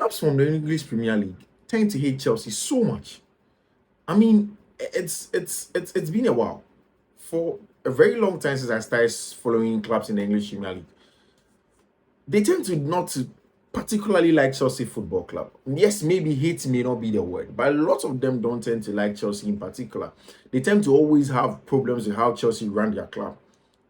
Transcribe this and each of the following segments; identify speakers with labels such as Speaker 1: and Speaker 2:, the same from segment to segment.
Speaker 1: clubs from the English Premier League tend to hate Chelsea so much. I mean, it's been a while. For a very long time since I started following clubs in the English Premier League, they tend to not to particularly like Chelsea Football Club. Yes, maybe hate may not be the word, but a lot of them don't tend to like Chelsea in particular. They tend to always have problems with how Chelsea run their club.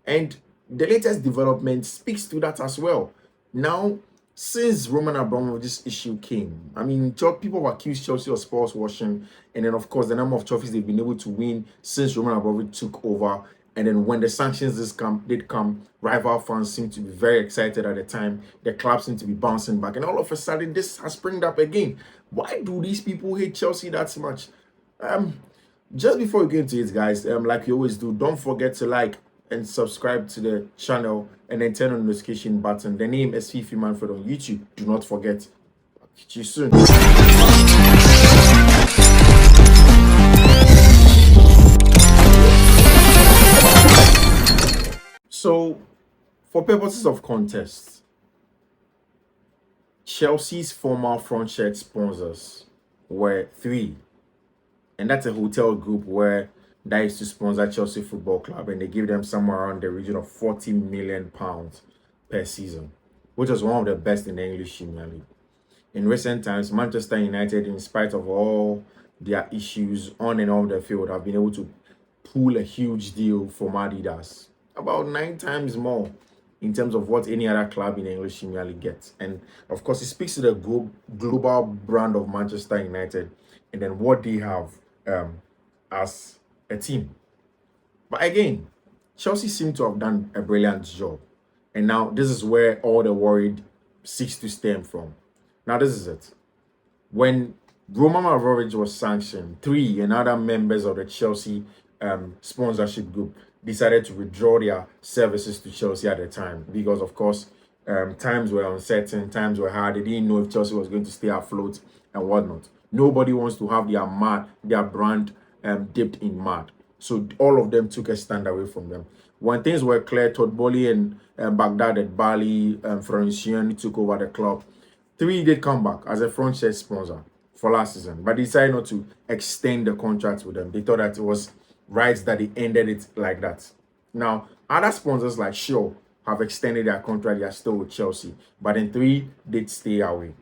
Speaker 1: And the latest development speaks to that as well. Now, since Roman Abramovich's issue came, I mean, people have accused Chelsea of sports washing, and then of course the number of trophies they've been able to win since Roman Abramovich took over. And then when the sanctions did come, rival fans seemed to be very excited at the time. The club seemed to be bouncing back, and all of a sudden this has springed up again. Why do these people hate Chelsea that much? Just before we get into it, guys, like you always do, don't forget to like and subscribe to the channel and then turn on the notification button. The name is Fiifi-Manfred on YouTube. Do not forget. I'll catch you soon. So, for purposes of context, Chelsea's former front shirt sponsors were three, and that's a hotel group where that used to sponsor Chelsea Football Club, and they give them somewhere around the region of £40 million per season, which was one of the best in the English Premier League. In recent times, Manchester United, in spite of all their issues on and off the field, have been able to pull a huge deal from Adidas, about 9 times more in terms of what any other club in the English Premier League gets. And of course, it speaks to the global brand of Manchester United and then what they have as a team. But again, Chelsea seem to have done a brilliant job. And now this is where all the worry seeks to stem from. Now this is it. When Roman Abramovich was sanctioned, 3 and other members of the Chelsea sponsorship group decided to withdraw their services to Chelsea at the time because, of course, times were uncertain, times were hard. They didn't know if Chelsea was going to stay afloat and whatnot. Nobody wants to have their brand dipped in mud. So all of them took a stand away from them. When things were clear, Todd Boehly and Baghdad at Bali, Francione took over the club. 3 did come back as a front shirt sponsor for last season, but decided not to extend the contract with them. They thought that it was right that they ended it like that. Now, other sponsors like Shaw have extended their contract. They are still with Chelsea, but then 3 did stay away.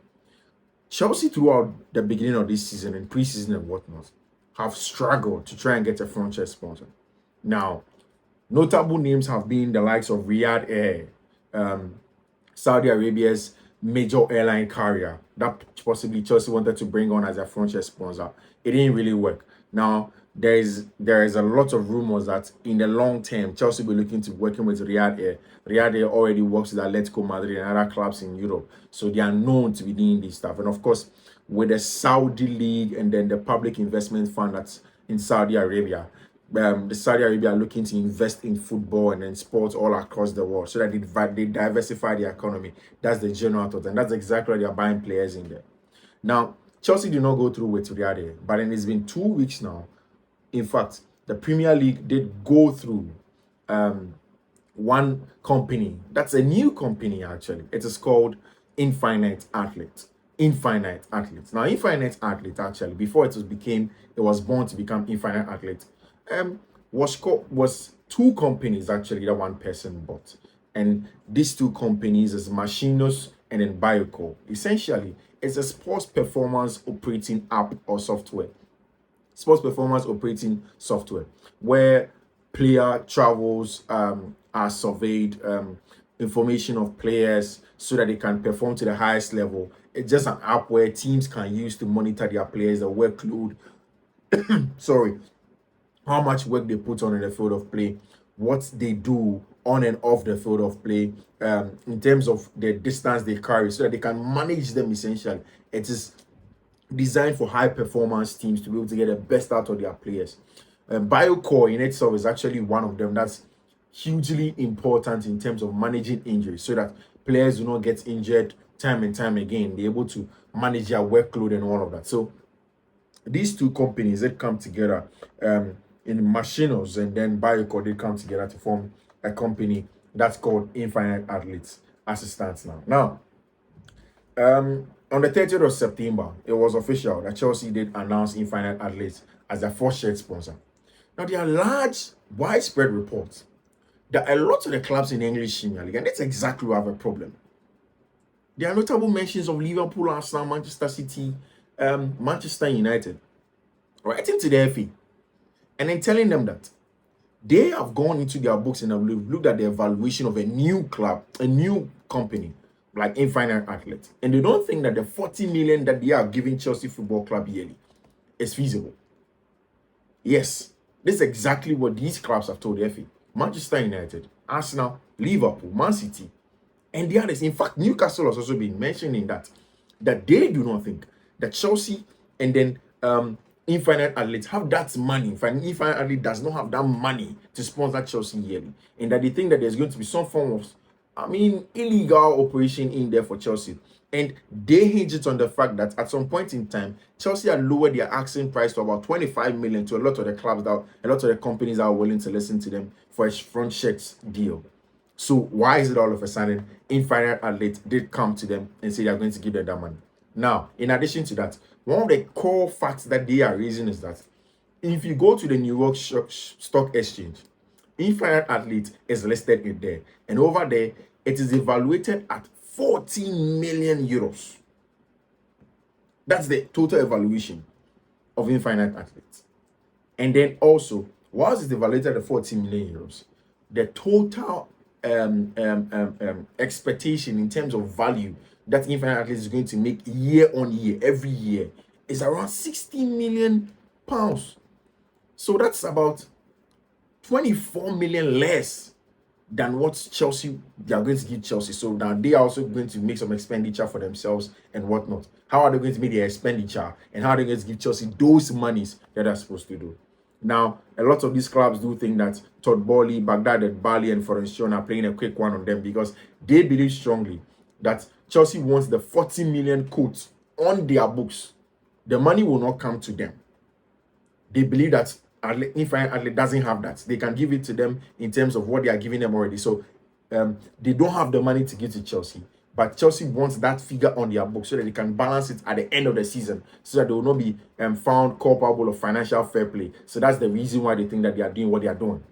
Speaker 1: Chelsea, throughout the beginning of this season and preseason and whatnot, have struggled to try and get a front shirt sponsor. Now, notable names have been the likes of Riyadh Air, Saudi Arabia's major airline carrier that possibly Chelsea wanted to bring on as a front shirt sponsor. It didn't really work. Now, there is a lot of rumors that in the long term, Chelsea will be looking to working with Riyadh Air. Riyadh Air already works with Atletico Madrid and other clubs in Europe. So they are known to be doing this stuff. And of course, with the Saudi League and then the public investment fund that's in Saudi Arabia, the Saudi Arabia are looking to invest in football and then sports all across the world so that they diversify the economy. That's the general thought. And that's exactly why they are buying players in there. Now, Chelsea did not go through with Riyadh Air, but then it's been 2 weeks now. In fact, the Premier League did go through one company. That's a new company, actually. It is called Infinite Athletes. Infinite Athletes. Now, Infinite Athletes, actually, before it was born to become Infinite Athletes, was 2 companies, actually, that one person bought. And these 2 companies is Machinos and then Biocore. Essentially, it's a sports performance operating app or software. Sports performance operating software where player travels are surveyed, information of players so that they can perform to the highest level. It's just an app where teams can use to monitor their players, the workload, how much work they put on in the field of play, what they do on and off the field of play, in terms of the distance they carry, so that they can manage them essentially. It is designed for high performance teams to be able to get the best out of their players. Biocore in itself is actually one of them that's hugely important in terms of managing injuries so that players do not get injured time and time again. They're able to manage their workload and all of that. So these 2 companies that come together in Machinos and then Biocore, they come together to form a company that's called Infinite Athletes as it stands now. Now, On the 30th of September, it was official that Chelsea did announce Infinite Athletes as their first shirt sponsor. Now, there are large, widespread reports that a lot of the clubs in the English Premier League, and that's exactly where I have a problem. There are notable mentions of Liverpool, Arsenal, Manchester City, Manchester United, writing to the FA and then telling them that they have gone into their books and have looked at the evaluation of a new club, a new company like Infinite Athletes, and they don't think that the 40 million that they are giving Chelsea Football Club yearly is feasible. Yes, this is exactly what these clubs have told the FA. Manchester United, Arsenal, Liverpool, Man City, and the others. In fact, Newcastle has also been mentioning that they do not think that Chelsea and then Infinite Athletes have that money. Infinite Athlete does not have that money to sponsor Chelsea yearly, and that they think that there's going to be some form of, illegal operation in there for Chelsea. And they hinge it on the fact that at some point in time, Chelsea had lowered their asking price to about 25 million to a lot of the clubs that, a lot of the companies that are willing to listen to them for a front checks deal. So why is it all of a sudden Infinite Athletes did come to them and say they are going to give them that money? Now, in addition to that, one of the core facts that they are raising is that if you go to the New York Stock Exchange, Infinite Athletes is listed in there, and over there it is evaluated at 40 million euros. That's the total evaluation of Infinite Athletes. And then also, whilst it's evaluated at 40 million euros, the total expectation in terms of value that Infinite Athletes is going to make year on year, every year, is around 60 million pounds. So that's about 24 million less than what Chelsea, they are going to give Chelsea. So now they are also going to make some expenditure for themselves and whatnot. How are they going to make their expenditure, and how are they going to give Chelsea those monies that they're supposed to do? Now, a lot of these clubs do think that Todd Boehly, Baghdad, Bali, and Florencio are playing a quick one on them, because they believe strongly that Chelsea wants the 40 million quote on their books. The money will not come to them. They believe that Infinite Athlete doesn't have that. They can give it to them in terms of what they are giving them already. So they don't have the money to give to Chelsea. But Chelsea wants that figure on their book so that they can balance it at the end of the season, so that they will not be found culpable of financial fair play. So that's the reason why they think that they are doing what they are doing.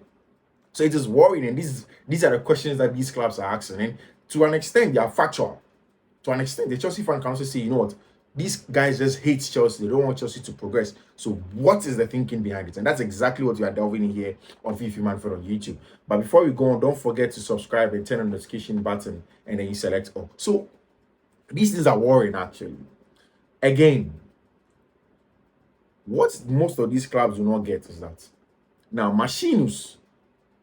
Speaker 1: So it is worrying, and these are the questions that these clubs are asking. And to an extent, they are factual. To an extent, the Chelsea fan can also say, you know what, these guys just hate Chelsea. They don't want Chelsea to progress. So what is the thinking behind it? And that's exactly what we are delving in here on Fiifi-Manfred on YouTube. But before we go on, don't forget to subscribe and turn on the notification button, and then you select all. So these things are worrying, actually. Again, what most of these clubs do not get is that now Machinus,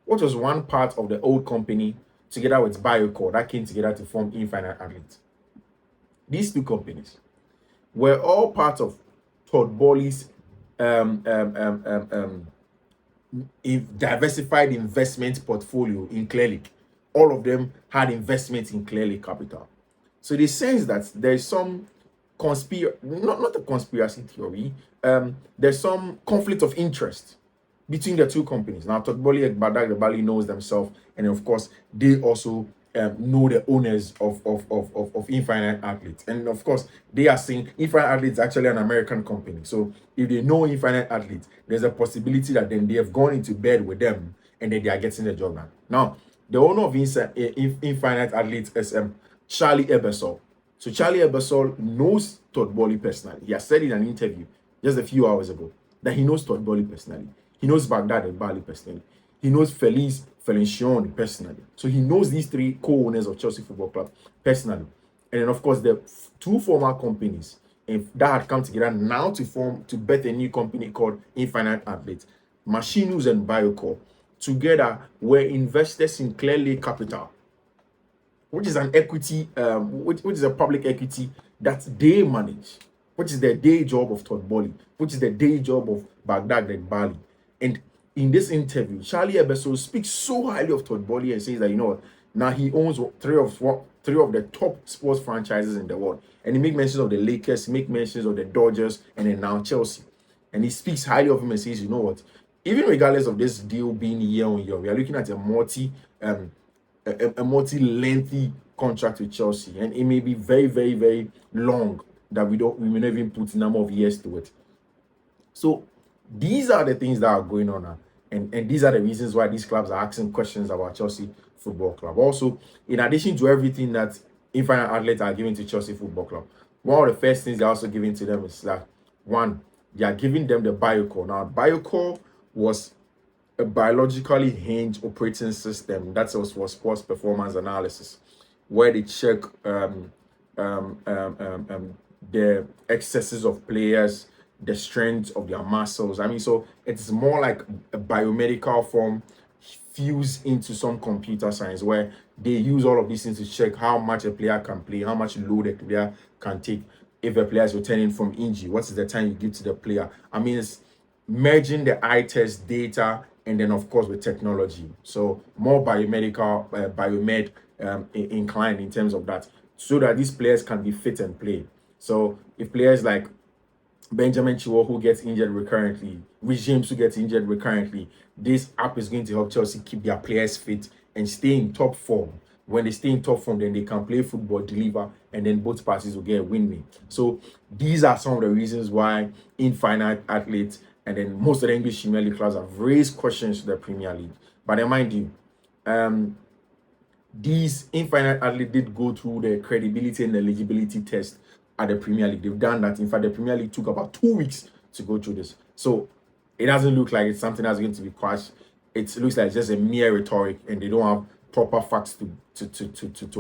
Speaker 1: what was one part of the old company, together with Biocore, that came together to form Infinite Athletes. These two companies were all part of Todd Boehly's diversified investment portfolio in Clearlake. All of them had investments in Clearlake Capital. So they sense that there's some not a conspiracy theory, there's some conflict of interest between the two companies. Now, Todd Boehly and Baghdad Bali knows themselves, and of course, they also know the owners of Infinite Athletes. And of course, they are saying Infinite Athletes is actually an American company. So if they know Infinite Athletes, there's a possibility that then they have gone into bed with them and then they are getting the job done. Now, the owner of Infinite Athletes is Charlie Ebersol. So Charlie Ebersol knows Todd Boehly personally. He has said in an interview just a few hours ago that he knows Todd Boehly personally. He knows Baghdad and Bali personally. He knows Felice Felicioni personally. So he knows these three co-owners of Chelsea Football Club personally. And then, of course, the two former companies that had come together now to bet a new company called Infinite Athletes, Machinus and Biocore, together were investors in Clearlake Capital, which is an equity, which is a public equity that they manage, which is the day job of Todd Boehly, which is the day job of Baghdad and Bali. And in this interview, Charlie Ebersol speaks so highly of Todd Boehly and says that, you know what, now he owns three of the top sports franchises in the world. And he makes mentions of the Lakers, he makes mentions of the Dodgers, and then now Chelsea. And he speaks highly of him and says, you know what, even regardless of this deal being year on year, we are looking at a multi-lengthy contract with Chelsea, and it may be very, very, very long that we may not even put a number of years to it. So these are the things that are going on now. And these are the reasons why these clubs are asking questions about Chelsea Football Club. Also, in addition to everything that Infinite Athletes are giving to Chelsea Football Club, one of the first things they're also giving to them is that, one, they are giving them the BioCore. Now, BioCore was a biologically hinged operating system that was for sports performance analysis, where they check the excesses of players, the strength of their muscles. I mean, so it's more like a biomedical form fused into some computer science, where they use all of these things to check how much a player can play, how much load a player can take. If a player is returning from injury, what is the time you give to the player? I mean, it's merging the eye test data and then, of course, with technology. So more biomedical, biomed inclined in terms of that, so that these players can be fit and play. So if players like Benjamin Chilwell, who gets injured recurrently, Rich James, who gets injured recurrently, this app is going to help Chelsea keep their players fit and stay in top form. When they stay in top form, then they can play football, deliver, and then both parties will get a win-win. So these are some of the reasons why Infinite Athletes and then most of the English Premier League clubs have raised questions to the Premier League. But then mind you, these Infinite Athletes did go through the credibility and eligibility test at the Premier League. They've done that. In fact, the Premier League took about 2 weeks to go through this. So it doesn't look like it's something that's going to be quashed. It looks like just a mere rhetoric, and they don't have proper facts to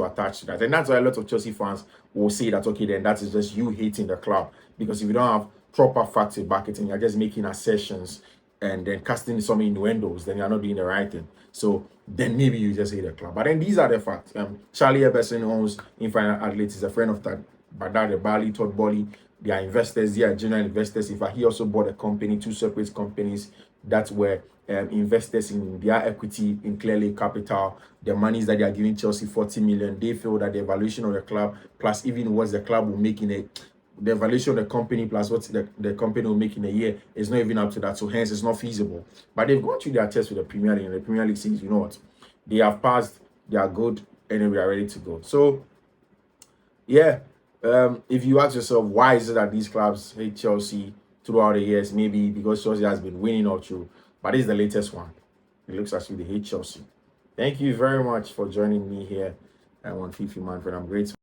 Speaker 1: attach to that. And that's why a lot of Chelsea fans will say that, okay, then that is just you hating the club. Because if you don't have proper facts to back it, and you're just making assertions and then casting some innuendos, then you're not doing the right thing. So then maybe you just hate the club. But then these are the facts. Charlie Eberson owns Infinite Athletes, is a friend of that Badar Bali, Todd Bolly. They are investors, they are general investors. In fact, he also bought a company, 2 separate companies that were investors in their equity in Clearly Capital. The monies that they are giving Chelsea, 40 million. They feel that the valuation of the club, plus even what the club will make in the valuation of the company plus what the company will make in a year is not even up to that. So hence it's not feasible. But they've gone through their test with the Premier League, and the Premier League says, you know what, they have passed, they are good, and we are ready to go. So yeah, if you ask yourself why is it that these clubs hate Chelsea throughout the years, maybe because Chelsea has been winning all through. But this is the latest one. It looks as if they hate Chelsea. Thank you very much for joining me here on Fiifi-Manfred. I'm grateful.